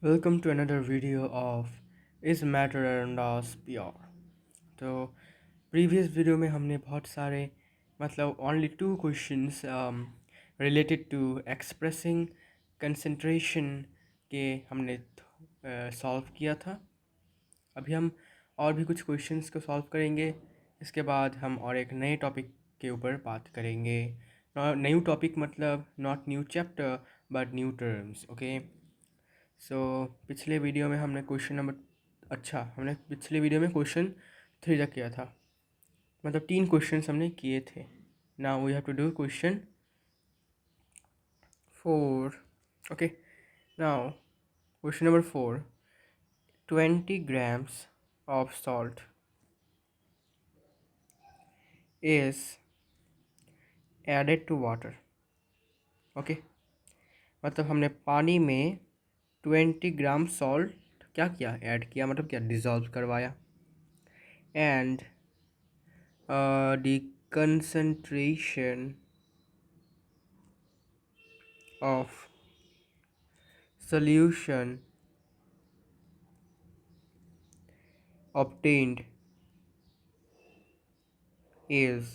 Welcome to another video of Is Matter Around Us Pure। तो previous video में हमने बहुत सारे only two questions related to expressing concentration के हमने सॉल्व किया था। अभी हम और भी कुछ क्वेश्चंस को सॉल्व करेंगे। इसके बाद हम और एक नए टॉपिक के ऊपर बात करेंगे। न्यू टॉपिक मतलब not new chapter but new terms. Okay, so पिछले वीडियो में हमने हमने पिछले वीडियो में क्वेश्चन 3 तक किया था, मतलब 3 क्वेश्चन हमने किए थे। Now we have to do question 4। Okay, now question number 4, 20 grams of salt is added to water। Okay, मतलब हमने पानी में 20 ग्राम सॉल्ट क्या किया, ऐड किया, मतलब क्या, डिज़ोल्व करवाया। And the concentration of solution obtained is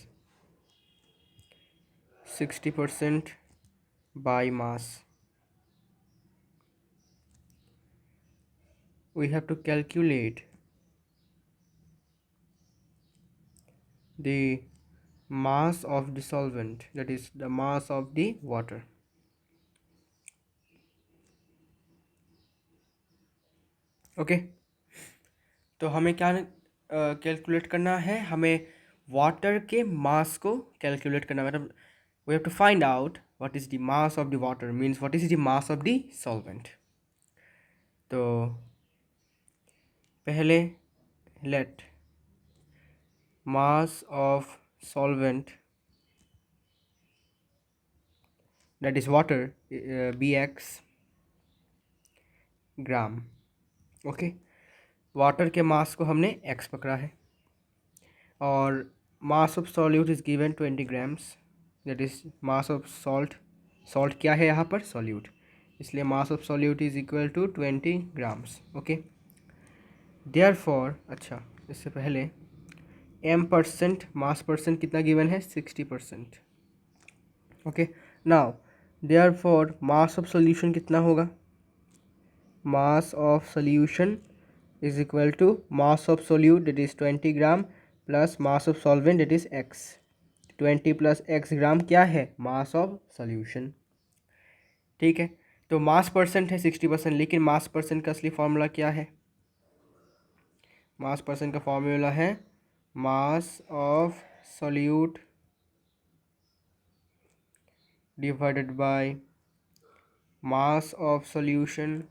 60% by mass। We have to calculate the mass of the solvent, that is the mass of the water। Okay, तो हमें क्या कैलकुलेट करना है, हमें वाटर के मास को कैलकुलेट करना, मतलब we have to find out what is the mass of the water, means what is the mass of the solvent। तो पहले let mass of solvent, that is water, bx gram. Okay, water के mass को हमने x पकड़ा है और mass of solute is given 20 grams, that is mass of salt. Salt क्या है यहाँ पर, सॉल्यूट, इसलिए mass of solute is equal to 20 grams. Okay, therefore, अच्छा इससे पहले m परसेंट, मास परसेंट कितना गिवन है, 60%। Okay, now therefore mass of solution कितना होगा, mass of solution is equal to mass of solute, that is 20 gram, plus mass of solvent, that is x। 20 plus x ग्राम क्या है, mass of solution. ठीक है, तो मास percent है 60%, लेकिन mass percent का असली फॉर्मूला क्या है, मास परसेंट का फॉर्मूला है mass of solute divided by mass of solution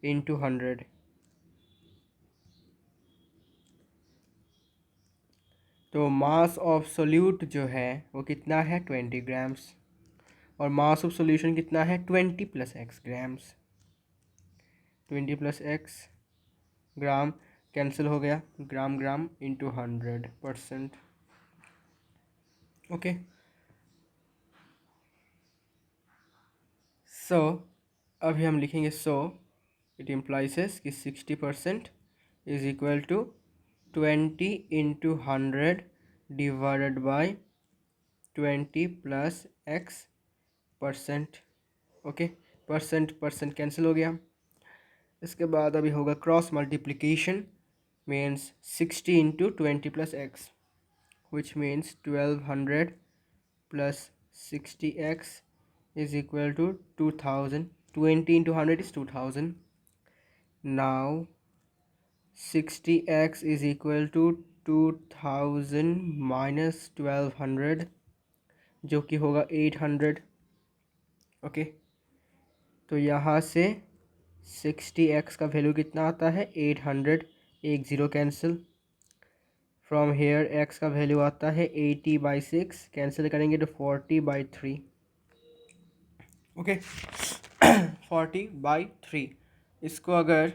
into 100। तो मास ऑफ सोल्यूट जो है वो कितना है, 20 ग्राम्स, और मास ऑफ सॉल्यूशन कितना है, 20 plus x grams. 20 plus x gram cancel हो गया, ग्राम ग्राम इंटू 100%। ओके, सो अभी हम लिखेंगे सो इट इम्प्लाइज कि 60% is equal to 20 into 100 divided by 20 plus x percent. Okay, percent percent cancel हो गया। इसके बाद अभी होगा cross multiplication, means 60 into 20 plus x, which means 1200 plus 60x is equal to 2000। 20 into 100 is 2000। now 60x is equal to 2000 minus 1200 जो कि होगा 800। Okay, तो यहाँ से 60x का वैल्यू कितना आता है, 800, एक zero cancel. From here x का वैल्यू आता है 80/6, कैंसिल करेंगे तो 40/3। ओके, 40/3। इसको अगर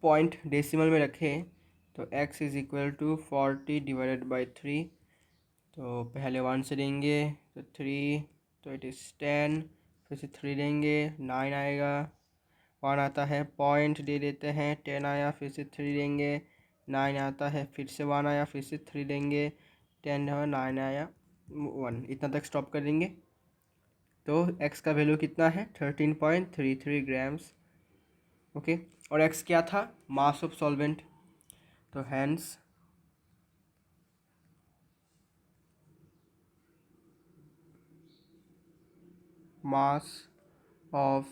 पॉइंट डेसिमल में रखें तो x is equal to 40 divided by 3। तो पहले 1 से देंगे तो 3, तो इट इज़ 10, फिर से 3 देंगे 9 आएगा, 1 आता है, पॉइंट दे देते हैं, 10 आया, फिर से 3 देंगे, 9 आता है, फिर से 1 आया, फिर से 3 देंगे, 10 है, 9 आया, 1, इतना तक स्टॉप कर देंगे। तो x का वैल्यू कितना है 13.33 ग्राम्स। ओके, और x क्या था, मास ऑफ सॉल्वेंट। तो hence mass of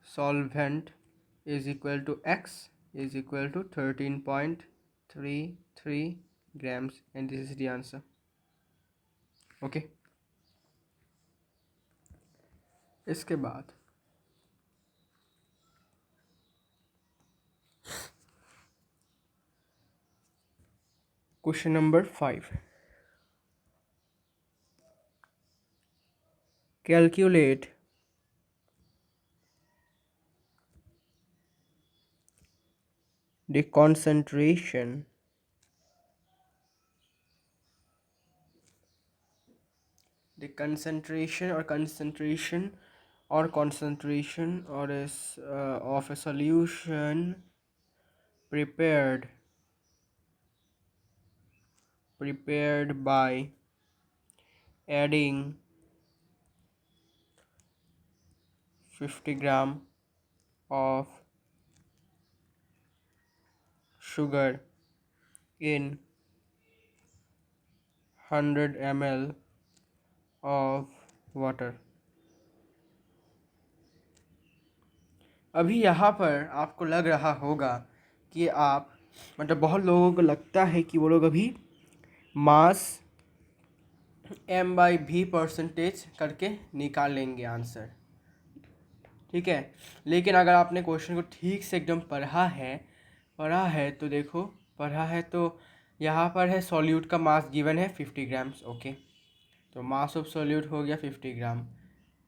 solvent is equal to x is equal to 13.33 grams, and this is the answer. Okay, इसके बाद question number 5, calculate the concentration or is of a solution prepared by adding 50 gram of sugar in 100 ml of water। अभी यहाँ पर आपको लग रहा होगा कि आप मतलब बहुत लोगों को लगता है कि वो लोग अभी मास m/v परसेंटेज करके निकाल लेंगे आंसर, ठीक है। लेकिन अगर आपने क्वेश्चन को ठीक से एकदम पढ़ा है तो देखो, पढ़ा है तो यहाँ पर है सॉल्यूट का मास गिवन है 50 ग्राम्स। ओके, तो मास ऑफ सॉल्यूट हो गया 50 ग्राम।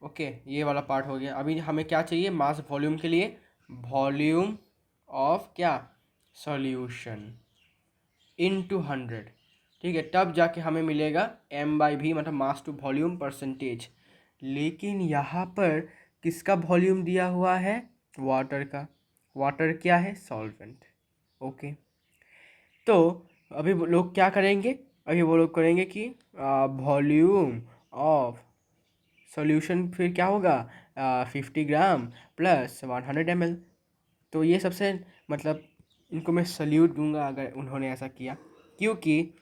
ओके, ये वाला पार्ट हो गया। अभी हमें क्या चाहिए मास वॉल्यूम के लिए, वॉल्यूम ऑफ क्या, सॉल्यूशन इनटू 100, ठीक है। तब जाके हमें मिलेगा m/v मतलब मास टू वॉल्यूम परसेंटेज। लेकिन यहाँ पर किसका वॉल्यूम दिया हुआ है, वाटर का। वाटर क्या है, सॉल्वेंट। ओके, तो अभी वो लोग क्या करेंगे, अभी वो लोग करेंगे कि वॉल्यूम ऑफ सॉल्यूशन फिर क्या होगा 50 ग्राम प्लस 100 ml। तो ये सबसे मतलब इनको मैं सल्यूट दूंगा अगर उन्होंने ऐसा किया, क्योंकि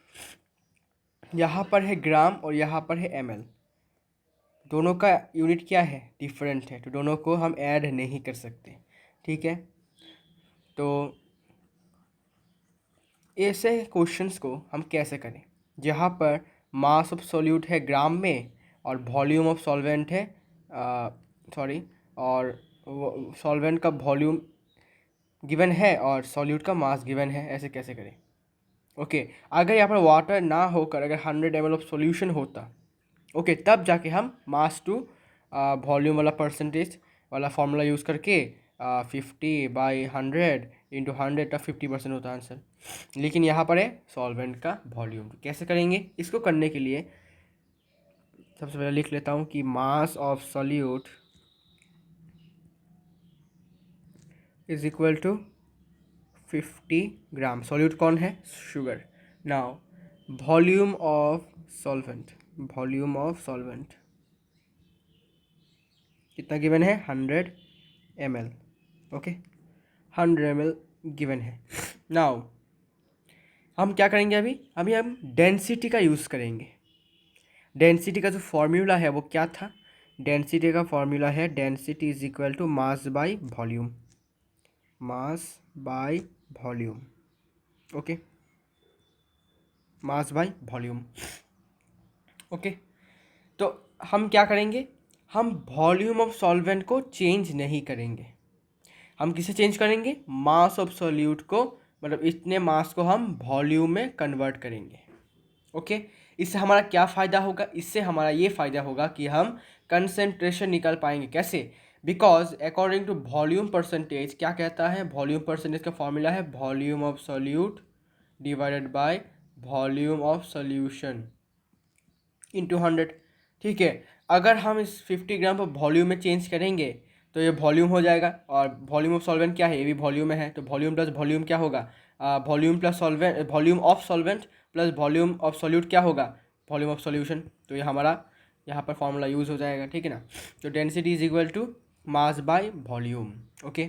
यहाँ पर है ग्राम और यहाँ पर है ml, दोनों का यूनिट क्या है, डिफरेंट है, तो दोनों को हम ऐड नहीं कर सकते, ठीक है। तो ऐसे क्वेश्चंस को हम कैसे करें जहाँ पर मास ऑफ सॉल्यूट है ग्राम में और वॉल्यूम ऑफ सॉल्वेंट है और सॉल्वेंट का वॉल्यूम गिवन है और सॉल्यूट का मास गिवन है, ऐसे कैसे करें। ओके, अगर यहाँ पर वाटर ना होकर अगर 100 ml ऑफ सॉल्यूशन होता, ओके, तब जाके हम मास टू वॉल्यूम वाला परसेंटेज वाला फॉर्मूला यूज़ करके 50/100 इंटू 100 का 50% होता है आंसर। लेकिन यहाँ पर है सॉल्वेंट का वॉल्यूम, कैसे करेंगे इसको। करने के लिए सबसे पहले लिख लेता हूँ कि mass of solute is equal to 50 gram. Solute कौन है, sugar. Now volume of solvent कितना गिवन है, 100 ml। ओके, 100 ml गिवन है। नाउ हम क्या करेंगे, अभी हम डेंसिटी का यूज़ करेंगे। डेंसिटी का जो फॉर्मूला है वो क्या था, डेंसिटी का फॉर्मूला है density is equal to mass by volume, okay, mass by volume. Okay, तो हम क्या करेंगे, हम वॉल्यूम ऑफ सॉल्वेंट को चेंज नहीं करेंगे। हम किसे चेंज करेंगे, मास ऑफ सॉल्यूट को, मतलब इतने मास को हम वॉल्यूम में कन्वर्ट करेंगे। ओके, इससे हमारा क्या फ़ायदा होगा, इससे हमारा ये फ़ायदा होगा कि हम कंसंट्रेशन निकाल पाएंगे। कैसे, because according to volume percentage क्या कहता है, वॉल्यूम परसेंटेज का फॉर्मूला है volume of solute divided by volume of solution into 100। ठीक है। अगर हम इस 50 ग्राम को वॉल्यूम में चेंज करेंगे तो ये वॉल्यूम हो जाएगा, और वॉल्यूम ऑफ सॉल्वेंट क्या है, ये भी वॉल्यूम में है, तो वॉल्यूम प्लस वॉल्यूम क्या होगा, volume plus solvent, volume of solvent plus volume of solute क्या होगा, वॉल्यूम ऑफ सॉल्यूशन। तो ये हमारा यहाँ पर फॉर्मूला यूज़ हो जाएगा, ठीक है ना। तो density is equal to mass by volume. Okay,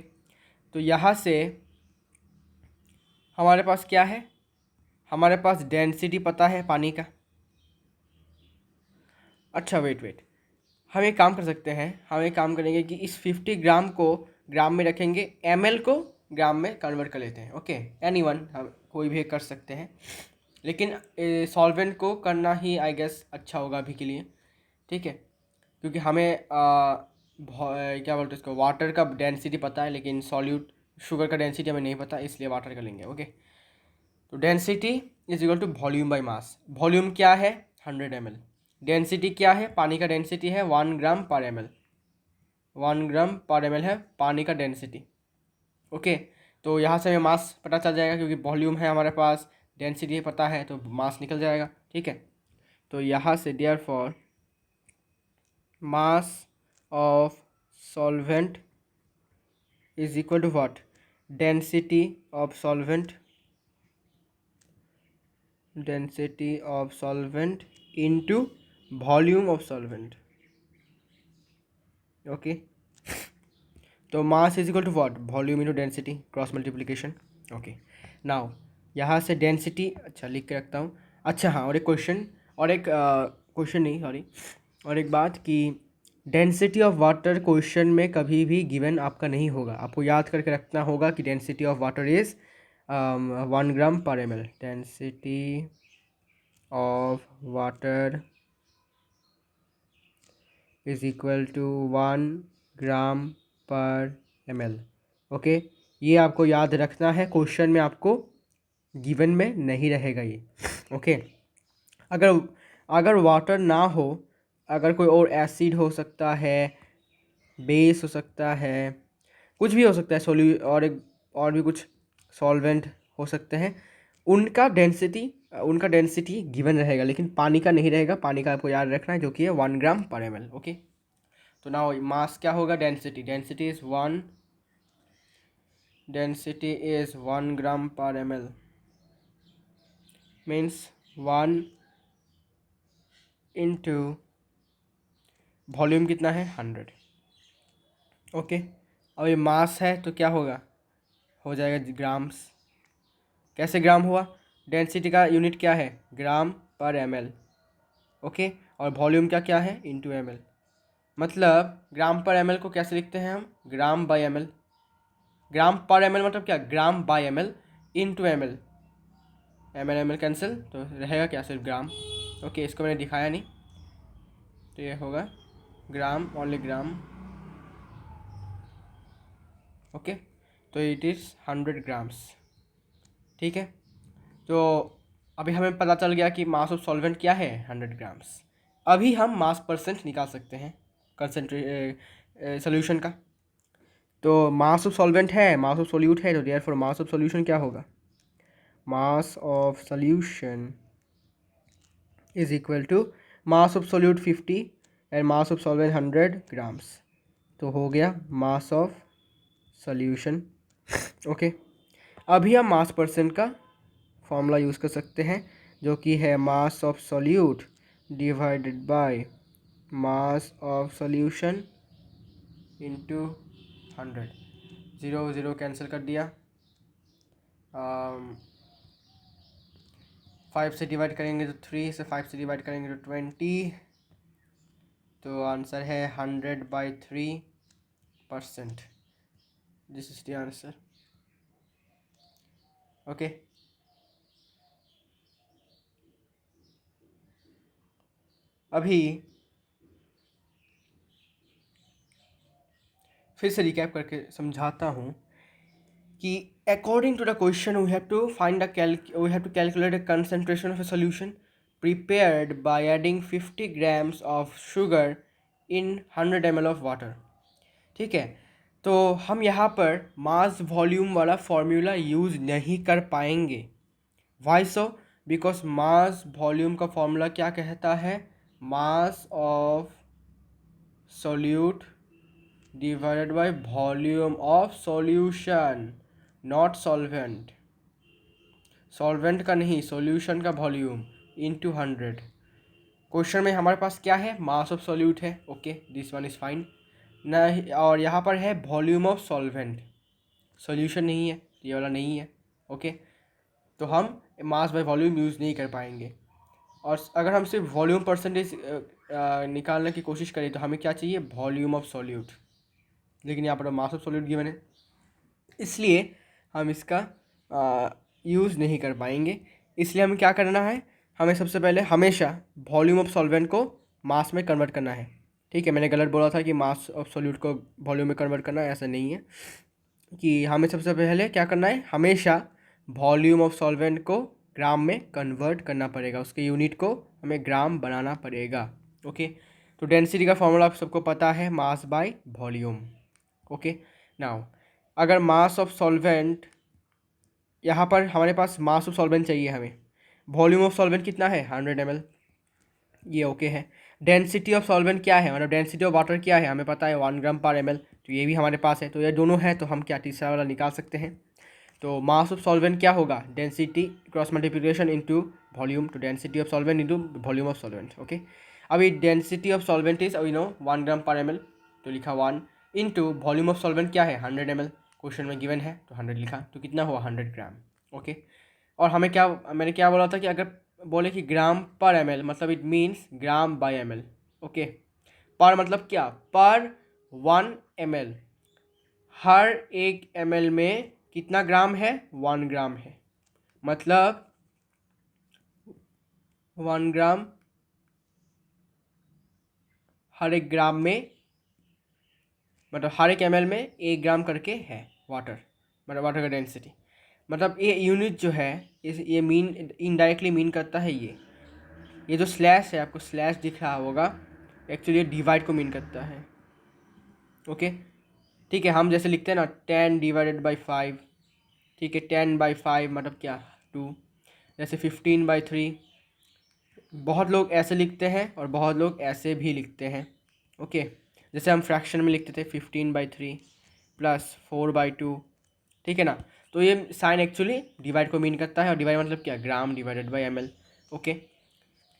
तो यहाँ से हमारे पास क्या है, हमारे पास डेंसिटी पता है पानी का। अच्छा वेट, हम एक काम कर सकते हैं, हम एक काम करेंगे कि इस 50 ग्राम को ग्राम में रखेंगे, ml को ग्राम में कन्वर्ट कर लेते हैं। ओके, एनीवन, हम कोई भी कर सकते हैं, लेकिन सॉल्वेंट को करना ही आई गेस अच्छा होगा अभी के लिए, ठीक है। क्योंकि हमें क्या बोलते हैं इसको, वाटर का डेंसिटी पता है, लेकिन सॉल्यूट शुगर का डेंसिटी हमें नहीं पता, इसलिए वाटर का लेंगे। ओके, तो density is equal to volume by mass. Volume क्या है, 100 ml। डेंसिटी क्या है, पानी का डेंसिटी है 1 gram per ml। 1 gram per ml है पानी का डेंसिटी। ओके, तो यहाँ से हमें मास पता चल जाएगा, क्योंकि वॉल्यूम है हमारे पास, डेंसिटी पता है, तो मास निकल जाएगा, ठीक है। तो यहाँ से there for mass of solvent is equal to what, density of solvent, density of solvent into volume of solvent. Okay, तो mass is equal to what, volume into density, cross multiplication. Okay, now यहाँ से density, अच्छा लिख के रखता हूँ। अच्छा हाँ, और एक क्वेश्चन, और एक क्वेश्चन नहीं सॉरी, और एक बात कि डेंसिटी ऑफ वाटर क्वेश्चन में कभी भी गिवन आपका नहीं होगा, आपको याद करके रखना होगा कि density of water is 1 gram per ml। Density of water is equal to 1 gram per ml। Okay, ये आपको याद रखना है, क्वेश्चन में आपको गिवन में नहीं रहेगा ये। ओके, अगर अगर वाटर ना हो, अगर कोई और एसिड हो सकता है, बेस हो सकता है, कुछ भी हो सकता है, और भी कुछ सॉल्वेंट हो सकते हैं, उनका डेंसिटी गिवन रहेगा, लेकिन पानी का नहीं रहेगा। पानी का आपको याद रखना है, जो कि है 1 ग्राम पर ml। ओके, तो नाउ मास क्या होगा, density, density is 1 gram per ml, means 1 into volume कितना है, 100। ओके, अब ये मास है तो क्या होगा, हो जाएगा ग्राम्स। कैसे ग्राम हुआ, डेंसिटी का यूनिट क्या है, ग्राम पर ml। ओके, और वॉल्यूम क्या है, इंटू ml। मतलब ग्राम पर ml को कैसे लिखते हैं हम, ग्राम by ml। Gram per ml मतलब क्या, gram by ml into ml। ml cancel, तो रहेगा क्या, सिर्फ ग्राम। ओके, इसको मैंने दिखाया नहीं, तो ये होगा ग्राम, ओनली ग्राम। ओके, तो इट इज़ 100 ग्राम्स, ठीक है। तो अभी हमें पता चल गया कि मास ऑफ सॉल्वेंट क्या है, 100 ग्राम्स। अभी हम मास परसेंट निकाल सकते हैं कंसनट्रे सोल्यूशन का। तो मास ऑफ सॉल्वेंट है, मास ऑफ सोल्यूट है, तो देयरफॉर मास ऑफ सोल्यूशन क्या होगा, mass of solution is equal to mass of solute 50 and mass of solvent 100 grams. तो हो गया मास ऑफ सोल्यूशन। ओके, अभी हम मास परसेंट का फॉर्मूला यूज़ कर सकते हैं, जो कि है mass of solute divided by mass of solution into 100। 0 0 cancel कर दिया, 5 से डिवाइड करेंगे तो 3, से 5 से डिवाइड करेंगे तो 20, तो आंसर है 100/3%। This is the answer. Okay, अभी फिर से रिकैप करके समझाता हूँ कि according to the question we have to calculate the concentration of a solution prepared by adding 50 grams of sugar in 100 ml of water। ठीक है, तो हम यहाँ पर मास वॉल्यूम वाला फॉर्मूला यूज़ नहीं कर पाएंगे। Why so, because mass volume का फॉर्मूला क्या कहता है, mass of solute divided by volume of solution, not solvent. Solvent का नहीं, सॉल्यूशन का वॉल्यूम इनटू 100। क्वेश्चन में हमारे पास क्या है, मास ऑफ सॉल्यूट है, okay this one is fine ना, और यहाँ पर है वॉल्यूम ऑफ सॉल्वेंट, सॉल्यूशन नहीं है, ये वाला नहीं है, ओके। तो हम मास बाय वॉल्यूम यूज़ नहीं कर पाएंगे। और अगर हम सिर्फ वॉल्यूम परसेंटेज निकालने की कोशिश करें तो हमें क्या चाहिए, वॉल्यूम ऑफ सॉल्यूट, लेकिन यहाँ पर मास ऑफ सॉल्यूट गिवन है, इसलिए हम इसका यूज़ नहीं कर पाएंगे। इसलिए हमें क्या करना है, हमें सबसे पहले हमेशा वॉल्यूम ऑफ सॉल्वेंट को मास में कन्वर्ट करना है। ठीक है, मैंने गलत बोला था कि मास ऑफ सॉल्यूट को वॉल्यूम में कन्वर्ट करना है, ऐसा नहीं है। कि हमें सबसे पहले क्या करना है, हमेशा वॉल्यूम ऑफ सॉल्वेंट को ग्राम में कन्वर्ट करना पड़ेगा, उसके यूनिट को हमें ग्राम बनाना पड़ेगा, ओके। तो डेंसिटी का फॉर्मूला आप सबको पता है, मास बाय वॉल्यूम, ओके। नाउ अगर मास ऑफ सॉल्वेंट, यहाँ पर हमारे पास मास ऑफ सॉल्वेंट चाहिए हमें, वॉल्यूम ऑफ सॉल्वेंट कितना है 100 ml, ये ओके है। डेंसिटी ऑफ सॉल्वेंट क्या है, मतलब डेंसिटी ऑफ वाटर क्या है, हमें पता है 1 ग्राम पर ml, तो ये भी हमारे पास है, तो ये दोनों है, तो हम क्या तीसरा वाला निकाल सकते हैं। तो मास ऑफ सॉल्वेंट क्या होगा, density cross multiplication into volume, तो density of solvent into volume of solvent, okay. अभी density of solvent is no 1 gram per ml, तो लिखा 1 इंटू वॉल्यूम ऑफ सॉल्वेंट क्या है 100 ml, क्वेश्चन में गिवन है तो 100 लिखा, तो कितना हुआ 100 ग्राम, ओके। और हमें क्या, मैंने क्या बोला था कि अगर बोले कि ग्राम पर ml मतलब it means gram bye ml, okay. पर मतलब क्या, पर 1 ml, हर एक ml में कितना ग्राम है 1 ग्राम है, मतलब 1 ग्राम हर एक ग्राम में, मतलब हर एक ml में 1 ग्राम करके है वाटर, मतलब वाटर का डेंसिटी, मतलब ये यूनिट जो है ये मीन इनडायरेक्टली मीन करता है, ये जो स्लैश है, आपको स्लैश दिख रहा होगा, एक्चुअली ये डिवाइड को मीन करता है, ओके। ठीक है, हम जैसे लिखते हैं ना 10 डिवाइडेड बाई 5, ठीक है 10/5 मतलब क्या 2, जैसे 15/3, बहुत लोग ऐसे लिखते हैं और बहुत लोग ऐसे भी लिखते हैं, ओके। जैसे हम फ्रैक्शन में लिखते थे 15/3 प्लस 4/2, ठीक है ना, तो ये साइन एक्चुअली डिवाइड को मीन करता है, और डिवाइड मतलब क्या, gram divided by ml, okay.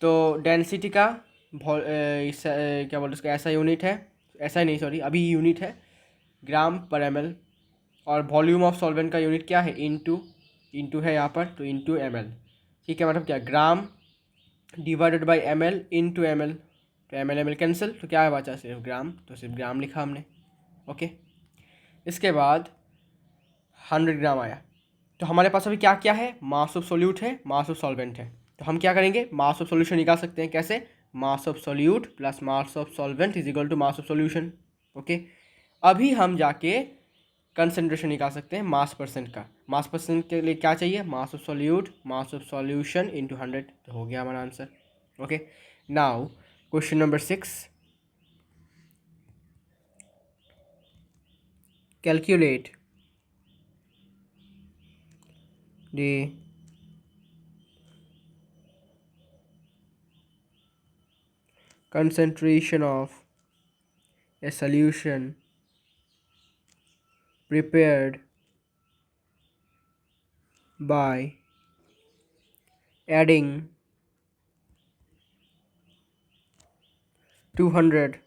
तो डेंसिटी का क्या बोलते उसका ऐसा यूनिट है, ऐसा ही नहीं सॉरी, अभी यूनिट है ग्राम पर ml, और वॉल्यूम ऑफ सॉल्वेंट का यूनिट क्या है, इंटू है यहाँ पर, तो इंटू ml, ठीक है, मतलब क्या gram divided by ml into ml, तो ml कैंसिल, तो क्या है बचा सिर्फ ग्राम, तो सिर्फ ग्राम लिखा हमने, ओके। इसके बाद 100 ग्राम आया, तो हमारे पास अभी क्या क्या है, मास ऑफ सोल्यूट है, मास ऑफ सॉल्वेंट है, तो हम क्या करेंगे, मास ऑफ सोल्यूशन निकाल सकते हैं, कैसे, mass of solute plus mass of solvent is equal to mass of solution, okay. अभी हम जाके कंसनट्रेशन निकाल सकते हैं मास परसेंट का, मास परसेंट के लिए क्या चाहिए, मास of solute mass of solution into 100, तो हो गया हमारा answer, okay. Now question number 6, calculate the concentration of a solution prepared by adding 200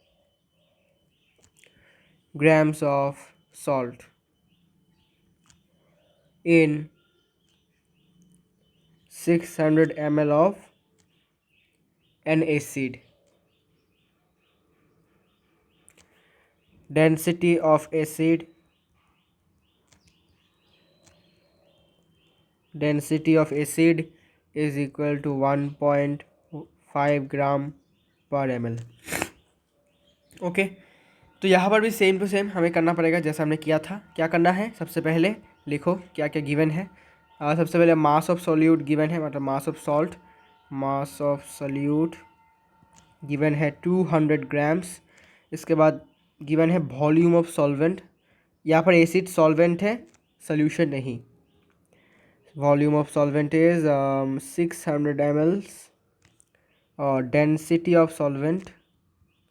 grams of salt in 600 ml of an acid. Density of acid is equal to 1.5 gram per ml, okay. तो यहाँ पर भी same to same हमें करना पड़ेगा जैसा हमने किया था। क्या करना है, सबसे पहले लिखो क्या क्या गिवन है। सबसे पहले मास ऑफ सोल्यूट गिवन है, मतलब मास of salt, mass of solute given है 200 ग्राम्स। इसके बाद गिवन है वॉल्यूम ऑफ सॉल्वेंट, यहाँ पर एसिड सॉल्वेंट है, सोल्यूशन नहीं। Volume of solvent is 600 ml और डेंसिटी ऑफ सॉल्वेंट,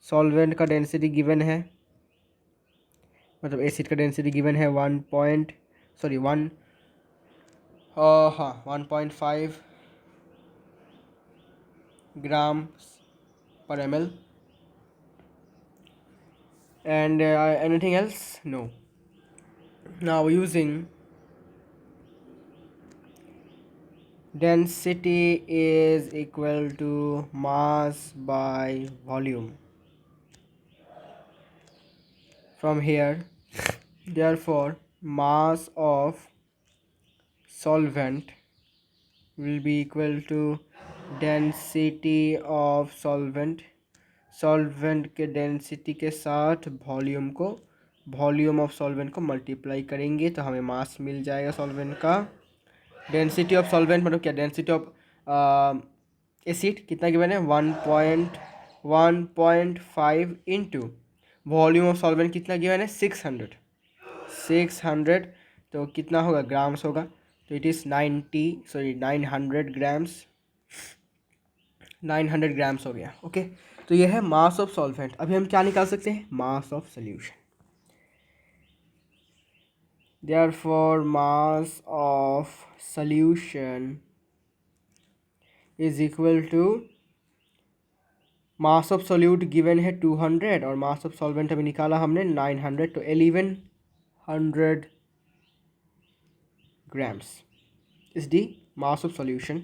सॉल्वेंट का डेंसिटी गिवन है, मतलब एसिड का डेंसिटी गिवन है 1.5 grams per ml. And anything else? No. Now using density is equal to mass by volume. From here, therefore, mass of solvent will be equal to density of solvent. Solvent के density के साथ volume of solvent को multiply करेंगे तो हमें मास मिल जाएगा solvent का। Density of solvent मतलब क्या, डेंसिटी ऑफ एसिड कितना गिवन है 1.5 इंटू वॉल्यूम ऑफ सॉल्वेंट कितना गिवन है 600। तो कितना होगा, ग्राम्स होगा, तो इट इज़ 900 ग्राम्स, 900 ग्राम्स हो गया। ओके, तो ये है मास ऑफ सॉल्वेंट। अभी हम क्या निकाल सकते हैं, mass of solution. Therefore mass of solution is equal to, mass of solute given है 200 और मास ऑफ सॉल्वेंट अभी निकाला हमने 900, तो 1100 grams is the mass of solution.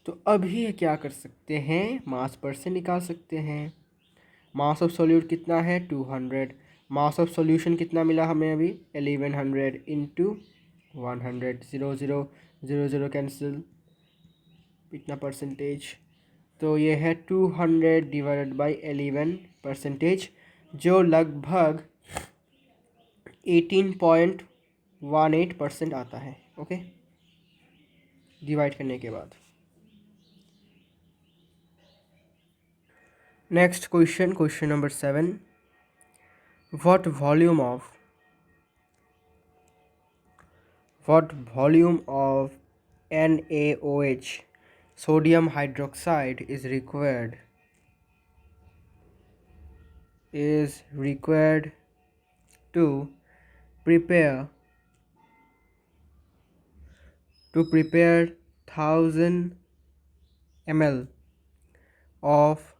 तो अभी क्या कर सकते हैं, मास पर से निकाल सकते हैं। मास ऑफ सोल्यूट कितना है 200, मास ऑफ सोल्यूशन कितना मिला हमें अभी 1100 इंटू 100, 0 0 कैंसिल, इतना परसेंटेज, तो ये है 200 डिवाइडेड बाई 11%, जो लगभग 18.18% आता है। ओके, डिवाइड करने के बाद। Next question, question number 7, what volume of NaOH, sodium hydroxide, is required to prepare 1000 ml of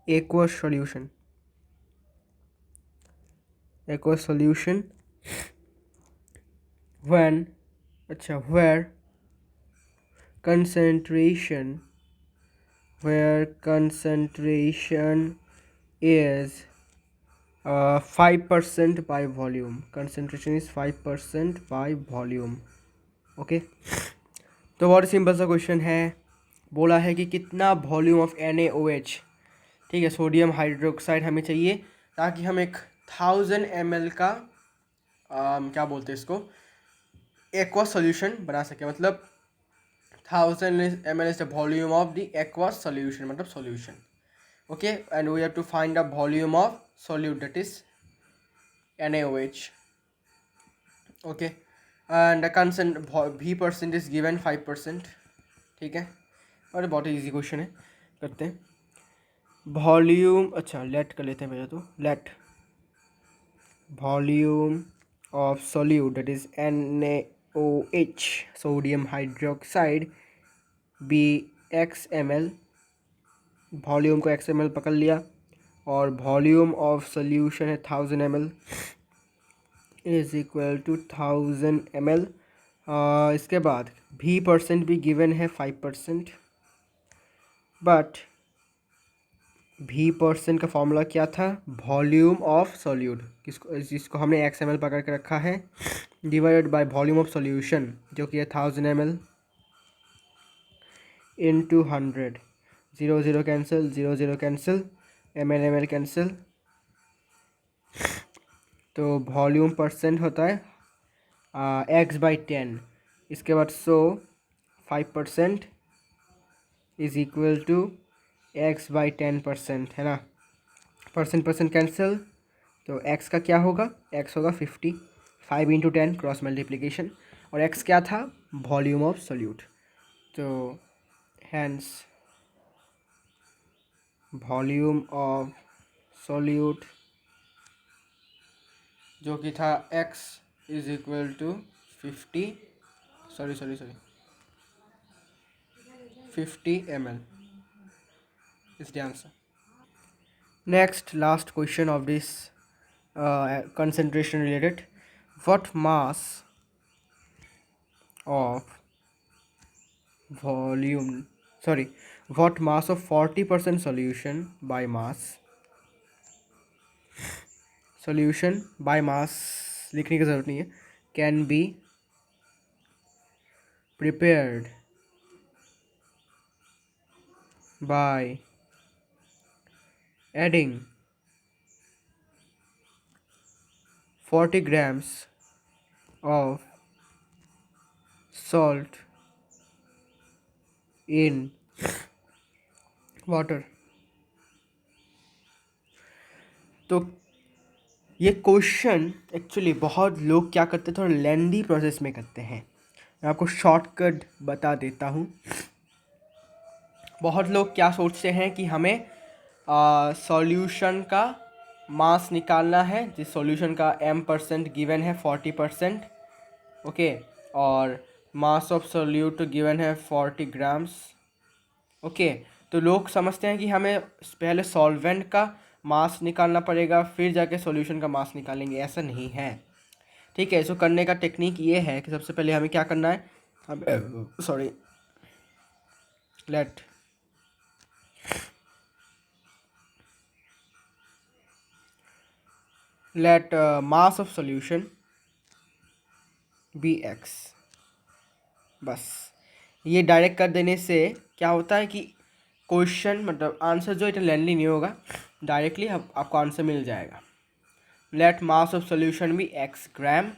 aqueous solution where concentration is 5% by volume, concentration is 5% by volume। Okay, तो बहुत simple सा question है, बोला है कि कितना वॉल्यूम ऑफ NaOH, ठीक है, सोडियम हाइड्रोक्साइड हमें चाहिए ताकि हम एक 1000 ml का क्या बोलते हैं इसको, एक्वा सोल्यूशन बना सके। मतलब 1000 ml is the volume of the aqua solution, मतलब solution. Okay, and we have to find the volume of solute, that is NaOH। Okay, and consent V% is given 5%, ठीक है, और बहुत इजी क्वेश्चन है, करते हैं। वॉल्यूम, अच्छा late कर लेते हैं पहले, तो let volume of solute that is NaOH, sodium hydroxide, be x ml, volume को x ml पकड़ लिया, और वॉल्यूम ऑफ सोल्यूशन है 1000 ml is equal to 1000 ml। इसके बाद V% भी गिवन है 5%, बट V% का फॉर्मूला क्या था, वॉल्यूम ऑफ सोल्यूट, जिसको हमने x ml पकड़ के रखा है, divided by volume of solution जो कि है 1000 ml into 100, 0 cancel, 0 cancel, ml cancel, तो वॉल्यूम परसेंट होता है x/10। इसके बाद 5% इज इक्वल टू x/10%, है ना, परसेंट कैंसिल, तो x का क्या होगा, x होगा 50, 5 इंटू 10 क्रॉस मल्टीप्लिकेशन, और x क्या था, वॉल्यूम ऑफ सोल्यूट। तो हैंस वॉल्यूम ऑफ सॉल्यूट जो कि था x is equal to 50 ml is the answer. Next, last question of this concentration related. What mass of volume, sorry, what mass of 40% solution by mass लिखने की ज़रूरत नहीं है, can be prepared by adding 40 grams of salt in water. तो ये question actually बहुत लोग क्या करते हैं, थोड़ा लेंदी प्रोसेस में करते हैं. मैं आपको शॉर्टकट बता देता हूँ. बहुत लोग क्या सोचते हैं कि हमें सॉल्यूशन का मास निकालना है, जिस सॉल्यूशन का m% गिवन है 40%, ओके, और मास ऑफ सॉल्यूट गिवन है 40 ग्राम्स. ओके, तो लोग समझते हैं कि हमें पहले सॉल्वेंट का मास निकालना पड़ेगा, फिर जाके सॉल्यूशन का मास निकालेंगे. ऐसा नहीं है, ठीक है. इसको करने का टेक्निक ये है कि सबसे पहले हमें क्या करना है, sorry, let mass of solution be x. बस ये डायरेक्ट कर देने से क्या होता है कि क्वेश्चन मतलब आंसर जो इतना लेंथी नहीं होगा, डायरेक्टली आपको आंसर मिल जाएगा. लेट मास ऑफ सॉल्यूशन भी x ग्राम,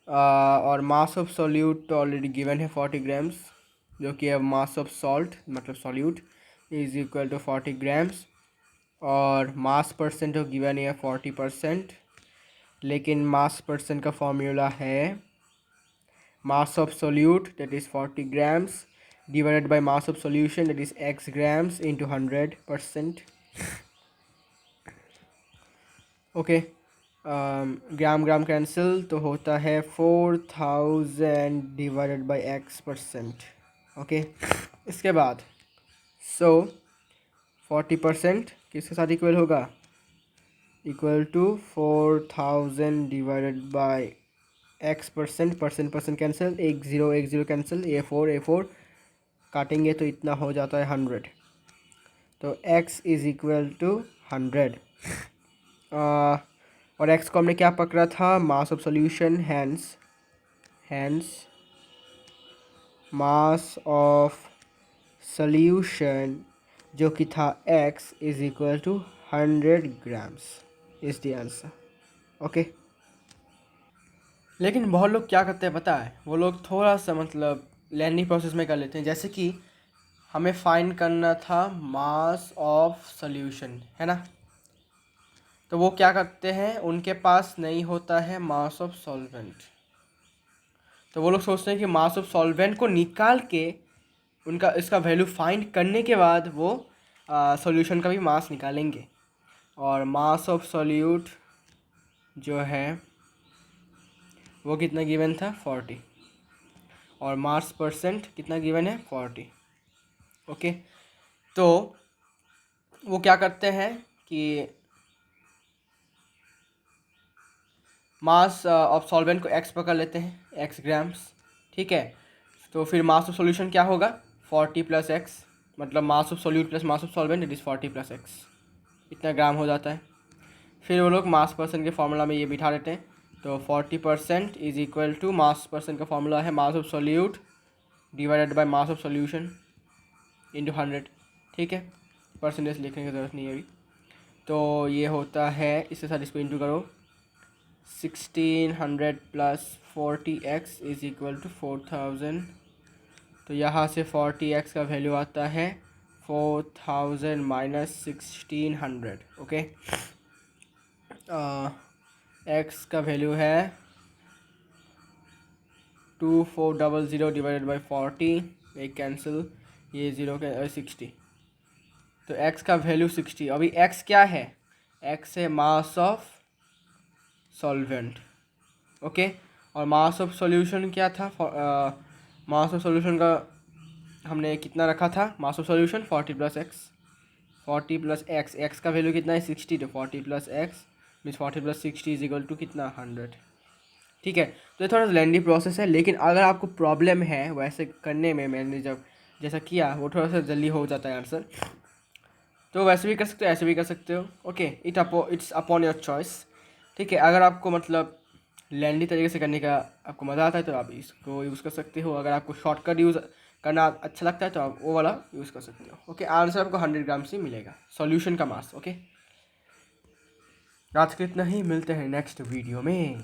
और mass of solute already given है 40 ग्राम्स, जो कि अब मास ऑफ सॉल्ट मतलब solute is equal to 40 grams, और मास परसेंट तो गिवन है 40%, लेकिन मास परसेंट का फॉर्मूला है mass of solute, that is 40 grams, divided by mass of solution, that is x grams, into 100%. Okay, gram gram cancel, तो होता है 4000 divided by x%. Okay, इसके बाद 40% किसके साथ इक्वल होगा, equal to 4000 divided by x%. Percent cancel, एक zero cancel, A4 काटेंगे तो इतना हो जाता है 100. तो x इज़ इक्वल टू 100, और x को हमने क्या पकड़ा था, mass of solution. Hence mass of solution जो कि था x is equal to 100 grams is the answer. Okay, लेकिन बहुत लोग क्या करते हैं पता है, वो लोग थोड़ा सा मतलब लेंदी प्रोसेस में कर लेते हैं. जैसे कि हमें फाइंड करना था मास ऑफ सॉल्यूशन, है ना, तो वो क्या करते हैं, उनके पास नहीं होता है मास ऑफ सॉल्वेंट, तो वो लोग सोचते हैं कि मास ऑफ सॉल्वेंट को निकाल के उनका इसका वैल्यू फाइंड करने के बाद वो सॉल्यूशन का भी मास निकालेंगे. और मास ऑफ सॉल्यूट जो है वो कितना गिवन था, 40, और मास परसेंट कितना गिवन है, 40. ओके, तो वो क्या करते हैं कि मास ऑफ सॉल्वेंट को x पकड़ लेते हैं, x ग्राम्स, ठीक है. तो फिर मास ऑफ सॉल्यूशन क्या होगा, 40 प्लस x, मतलब मास of solute plus mass of solvent, it is 40 plus x, इतना ग्राम हो जाता है. फिर वो लोग मास परसेंट के फार्मूला में ये बिठा देते हैं. तो 40% is equal to, mass percent का फार्मूला है mass of solute divided by mass of solution into 100, ठीक है. परसेंटेज लिखने की ज़रूरत नहीं है अभी. तो ये होता है, इसके साथ इसको इंटू करो, 1600 plus 40x is equal to 4000. तो यहाँ से 40x का वैल्यू आता है 4000 माइनस 1600. ओके, x का वैल्यू है 2400 डिवाइडेड बाई 40, एक कैंसिल, ये 0 के 60. तो x का वैल्यू 60। अभी x क्या है, x है मास ऑफ सॉल्वेंट, ओके। और मास ऑफ सॉल्यूशन क्या था, मास ऑफ सॉल्यूशन का हमने कितना रखा था, mass of solution 40 plus x, 40 plus x, x का वैल्यू कितना है 60, तो 40 plus x means 40 plus 60 is equal to कितना 100, ठीक है। तो ये थोड़ा सा लेंदी प्रोसेस है, लेकिन अगर आपको प्रॉब्लम है वैसे करने में, मैंने जब जैसा किया वो थोड़ा सा जल्दी हो जाता है आंसर, तो वैसे भी कर सकते हो, ऐसे भी कर सकते हो, okay. It's upon your choice, ठीक है। अगर आपको मतलब लेंदी तरीके से करने का आपको मज़ा आता है तो आप इसको यूज़ कर सकते हो, अगर आपको शॉर्टकट यूज़ करना अच्छा लगता है तो आप वो वाला यूज़ कर सकते हो, ओके। आंसर आपको 100 ग्राम से मिलेगा सॉल्यूशन का मास, ओके। आज के इतना ही, मिलते हैं नेक्स्ट वीडियो में।